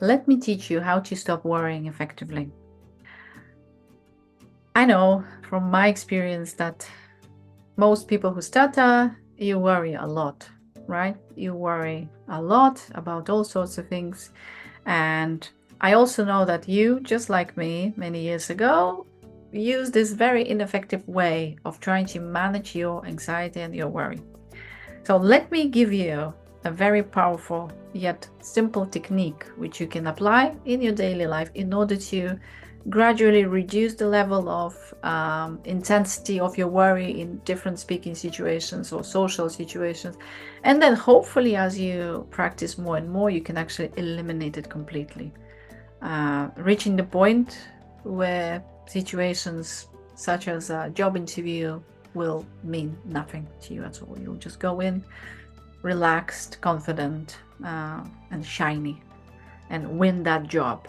Let me teach you how to stop worrying effectively. I know from my experience that most people who stutter, you worry a lot, right? You worry a lot about all sorts of things. And I also know that you, just like me many years ago, use this very ineffective way of trying to manage your anxiety and your worry. So let me give you a very powerful yet simple technique which you can apply in your daily life in order to gradually reduce the level of intensity of your worry in different speaking situations or social situations. And then hopefully as you practice more and more, you can actually eliminate it completely, reaching the point where situations such as a job interview will mean nothing to you at all. You'll just go in relaxed, confident, and shiny and win that job.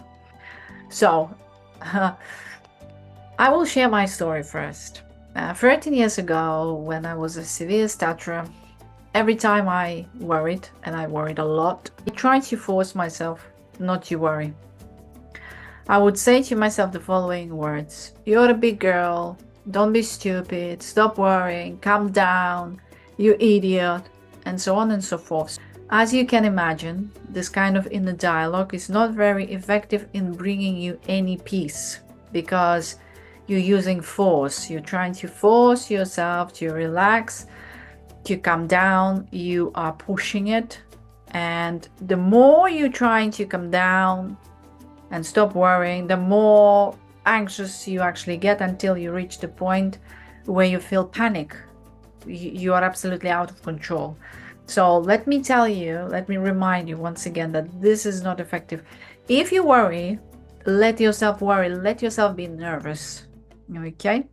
So I will share my story first. 13 years ago, when I was a severe stutterer, every time I worried, and I worried a lot, I tried to force myself not to worry. I would say to myself the following words: "You're a big girl, don't be stupid, stop worrying, calm down, you idiot," and so on and so forth. As you can imagine, this kind of inner dialogue is not very effective in bringing you any peace, because you're using force. You're trying to force yourself to relax, to calm down. You are pushing it. And the more you're trying to calm down and stop worrying, the more anxious you actually get, until you reach the point where you feel panic. You are absolutely out of control. So let me tell you, let me remind you once again that this is not effective. If you worry, let yourself worry, let yourself be nervous, okay?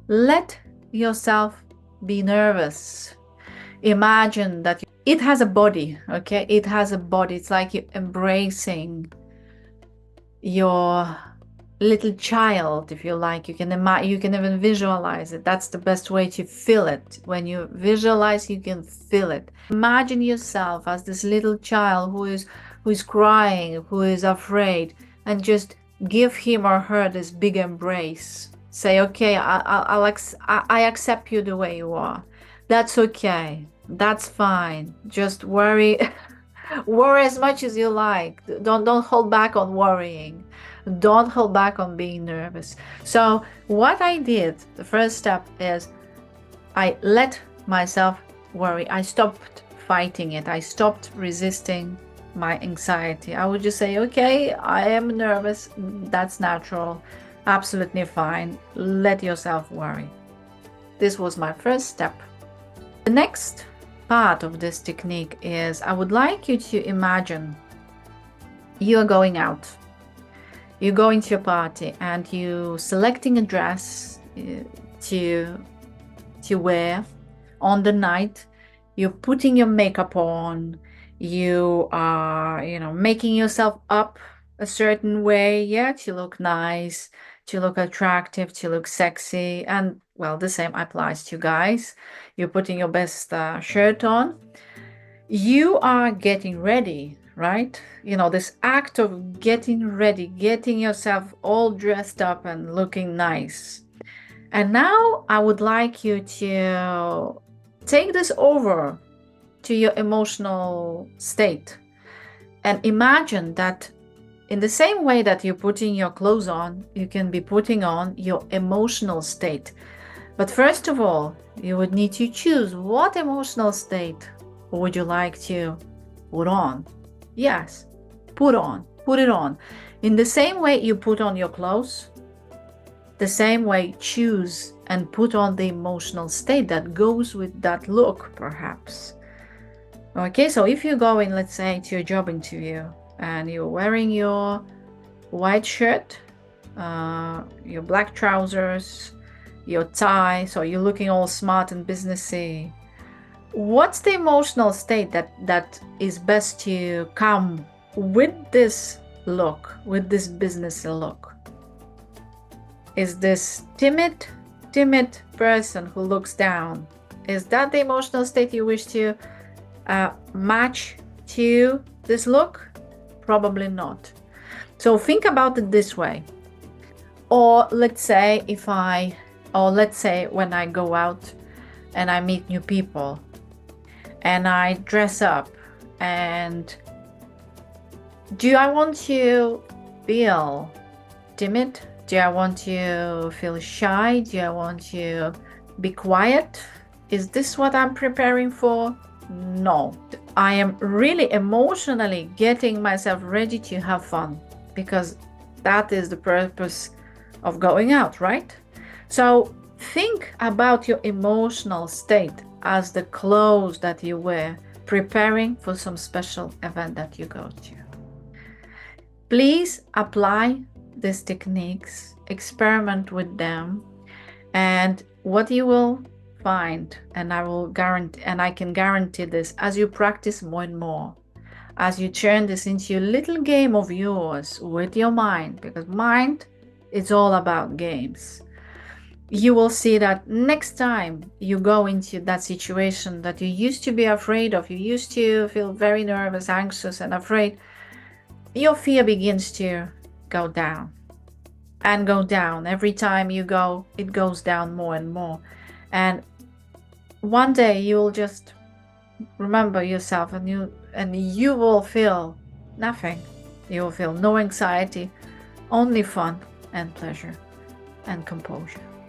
Let yourself be nervous. Imagine that it has a body, okay? It has a body. It's like you're embracing your little child, if you like. You can even visualize it. That's the best way to feel it. When you visualize, you can feel it. Imagine yourself as this little child who is crying, who is afraid, and just give him or her this big embrace. Say, okay, I accept you the way you are. That's okay. That's fine. Just worry. Worry as much as you like. Don't hold back on worrying. Don't hold back on being nervous. So what I did, the first step is I let myself worry. I stopped fighting it. I stopped resisting my anxiety. I would just say, okay, I am nervous. That's natural. Absolutely fine. Let yourself worry. This was my first step. The next part of this technique is I would like you to imagine you are going out. You're going to a party and you selecting a dress to wear on the night. You're putting your makeup on. You are, making yourself up a certain way, yeah, to look nice, to look attractive, to look sexy. And well, the same applies to guys. You're putting your best shirt on. You are getting ready, right? This act of getting ready, getting yourself all dressed up and looking nice. And now I would like you to take this over to your emotional state and imagine that in the same way that you're putting your clothes on, you can be putting on your emotional state. But first of all, you would need to choose what emotional state would you like to put on. Yes, put it on. In the same way you put on your clothes, the same way choose and put on the emotional state that goes with that look, perhaps. Okay, so if you're going, let's say, to a job interview and you're wearing your white shirt, your black trousers, your tie, so you're looking all smart and businessy, what's the emotional state that is best to come with this look, with this businessy look? Is this timid person who looks down? Is that the emotional state you wish to match to this look? Probably not. So think about it this way. Or let's say when I go out and I meet new people and I dress up, and do I want to feel timid? Do I want to feel shy? Do I want to be quiet? Is this what I'm preparing for? No. I am really emotionally getting myself ready to have fun, because that is the purpose of going out, right? So think about your emotional state as the clothes that you wear, preparing for some special event that you go to. Please apply these techniques, experiment with them, and what you will find, and I can guarantee this, as you practice more and more, as you turn this into a little game of yours with your mind, because mind is all about games, you will see that next time you go into that situation that you used to be afraid of, you used to feel very nervous, anxious, and afraid, your fear begins to go down and go down. Every time you go, it goes down more and more. And one day you will just remember yourself, and you will feel nothing. You will feel no anxiety, only fun and pleasure and composure.